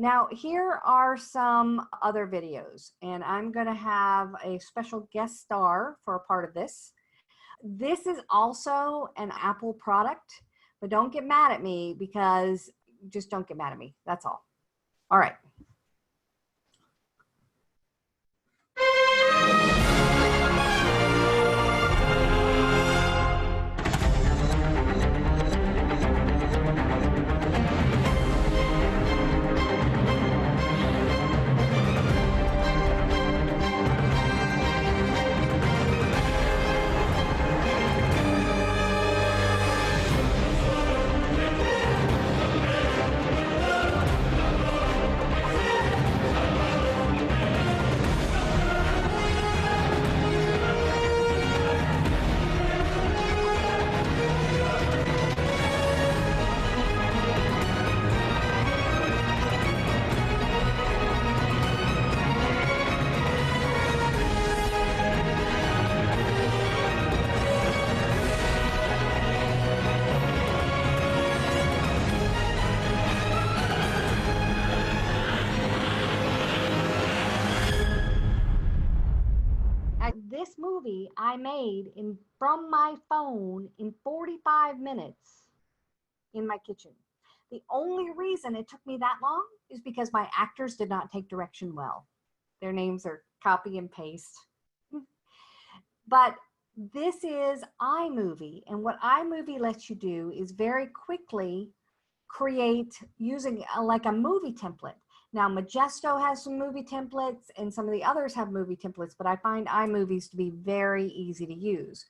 Now, here are some other videos, and I'm going to have a special guest star for a part of this. This is also an Apple product, but don't get mad at me because just don't get mad at me. That's all. All right. This movie I made from my phone in 45 minutes in my kitchen. The only reason it took me that long is because my actors did not take direction well. Their names are copy and paste. But this is iMovie, and what iMovie lets you do is very quickly create using like a movie template. Now, Majesto has some movie templates and some of the others have movie templates, but I find iMovies to be very easy to use.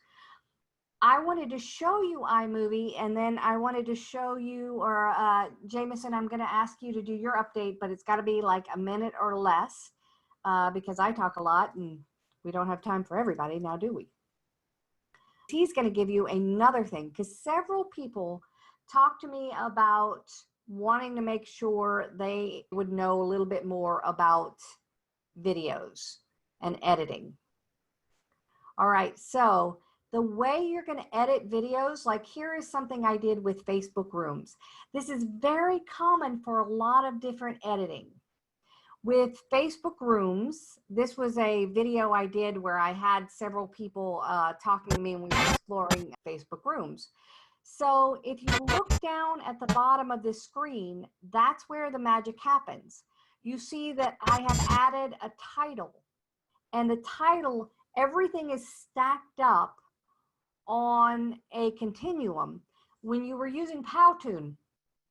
I wanted to show you iMovie, and then I wanted to show you, or Jameson, I'm going to ask you to do your update, but it's got to be like a minute or less because I talk a lot and we don't have time for everybody now, do we? He's going to give you another thing because several people talk to me about wanting to make sure they would know a little bit more about videos and editing. All right, so the way you're going to edit videos, like here is something I did with Facebook Rooms. This is very common for a lot of different editing. With Facebook Rooms, this was a video I did where I had several people talking to me when we were exploring Facebook Rooms. So if you look down at the bottom of this screen, that's where the magic happens. You see that I have added a title, and the title, everything is stacked up on a continuum. When you were using Powtoon,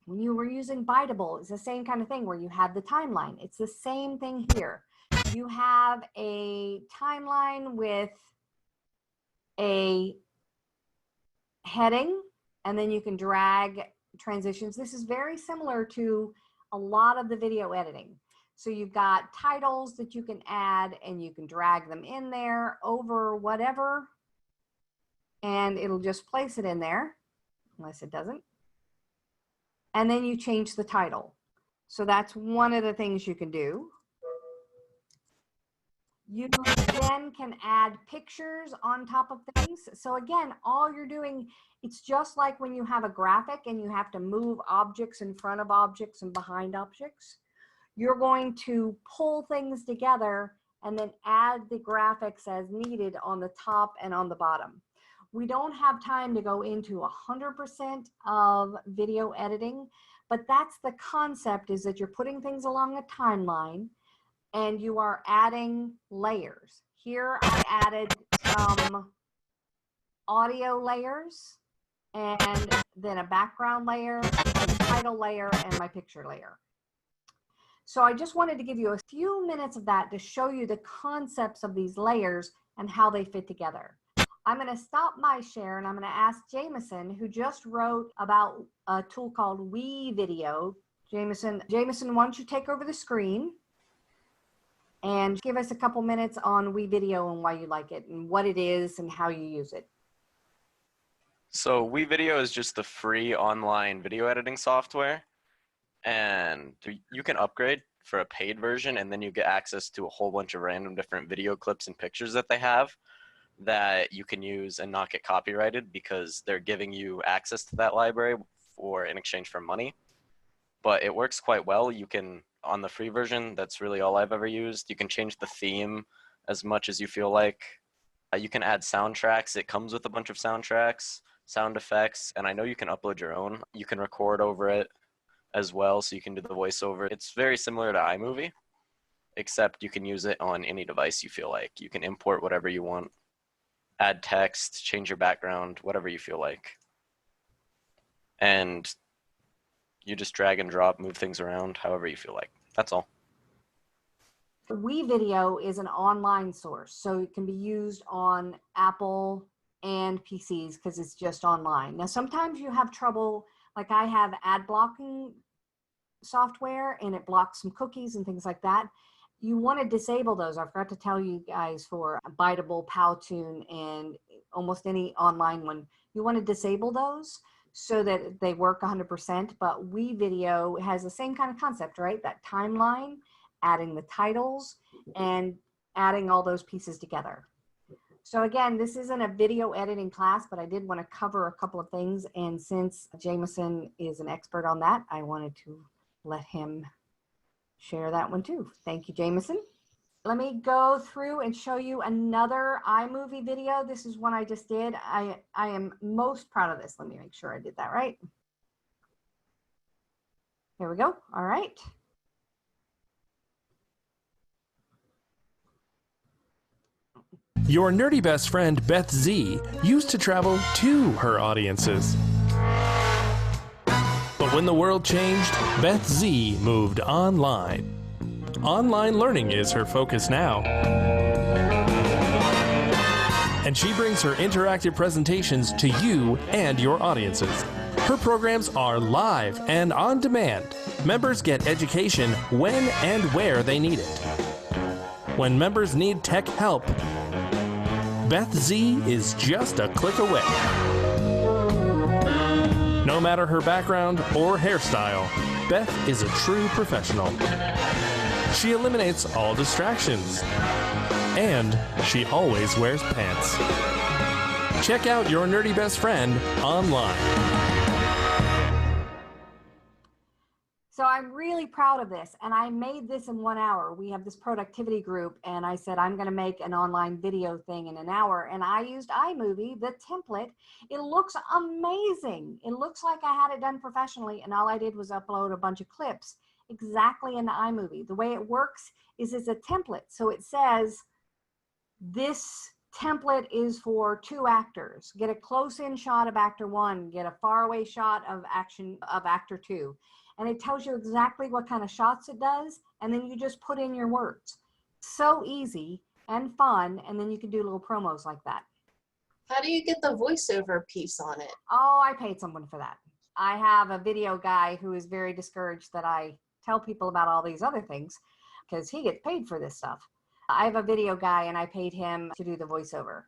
when you were using Biteable, it's the same kind of thing where you have the timeline. It's the same thing here. You have a timeline with a heading, and then you can drag transitions. This is very similar to a lot of the video editing. So you've got titles that you can add and you can drag them in there over whatever, and it'll just place it in there, unless it doesn't. And then you change the title. So that's one of the things you can do. You then can add pictures on top of things. So again, all you're doing, it's just like when you have a graphic and you have to move objects in front of objects and behind objects. You're going to pull things together and then add the graphics as needed on the top and on the bottom. We don't have time to go into 100% of video editing, but that's the concept, is that you're putting things along a timeline and you are adding layers. Here I added some audio layers and then a background layer, a title layer, and my picture layer. So I just wanted to give you a few minutes of that to show you the concepts of these layers and how they fit together. I'm going to stop my share and I'm going to ask Jameson, who just wrote about a tool called WeVideo. Jameson, why don't you take over the screen and give us a couple minutes on WeVideo and why you like it and what it is and how you use it. So WeVideo is just the free online video editing software, and you can upgrade for a paid version, and then you get access to a whole bunch of random different video clips and pictures that they have that you can use and not get copyrighted because they're giving you access to that library in exchange for money. But it works quite well. You can on the free version. That's really all I've ever used. You can change the theme as much as you feel like. You can add soundtracks. It comes with a bunch of soundtracks, sound effects, and I know you can upload your own. You can record over it as well, so you can do the voiceover. It's very similar to iMovie, except you can use it on any device you feel like. You can import whatever you want, add text, change your background, whatever you feel like. And you just drag and drop, move things around however you feel like. That's all. WeVideo is an online source, so it can be used on Apple and PCs because it's just online. Now, sometimes you have trouble, like I have ad blocking software and it blocks some cookies and things like that. You want to disable those. I forgot to tell you guys for Biteable, Powtoon, and almost any online one, you want to disable those so that they work 100%. But WeVideo has the same kind of concept, right? That timeline, adding the titles, and adding all those pieces together. So again, this isn't a video editing class, but I did want to cover a couple of things. And since Jameson is an expert on that, I wanted to let him share that one too. Thank you, Jameson. Let me go through and show you another iMovie video. This is one I just did. I am most proud of this. Let me make sure I did that right. Here we go. All right. Your nerdy best friend, Beth Z, used to travel to her audiences. But when the world changed, Beth Z moved online. Online learning is her focus now. And she brings her interactive presentations to you and your audiences. Her programs are live and on demand. Members get education when and where they need it. When members need tech help, Beth Z is just a click away. No matter her background or hairstyle, Beth is a true professional. She eliminates all distractions. And she always wears pants. Check out Your Nerdy Best Friend online. So I'm really proud of this, and I made this in 1 hour. We have this productivity group, and I said I'm going to make an online video thing in an hour, and I used iMovie, the template. It looks amazing. It looks like I had it done professionally, and all I did was upload a bunch of clips exactly into iMovie. The way it works is it's a template, so it says this template is for 2 actors. Get a close-in shot of actor 1, get a faraway shot of actor 2. And it tells you exactly what kind of shots it does, and then you just put in your words. So easy and fun, and then you can do little promos like that. How do you get the voiceover piece on it? Oh, I paid someone for that. I have a video guy who is very discouraged that I tell people about all these other things because he gets paid for this stuff. I have a video guy, and I paid him to do the voiceover.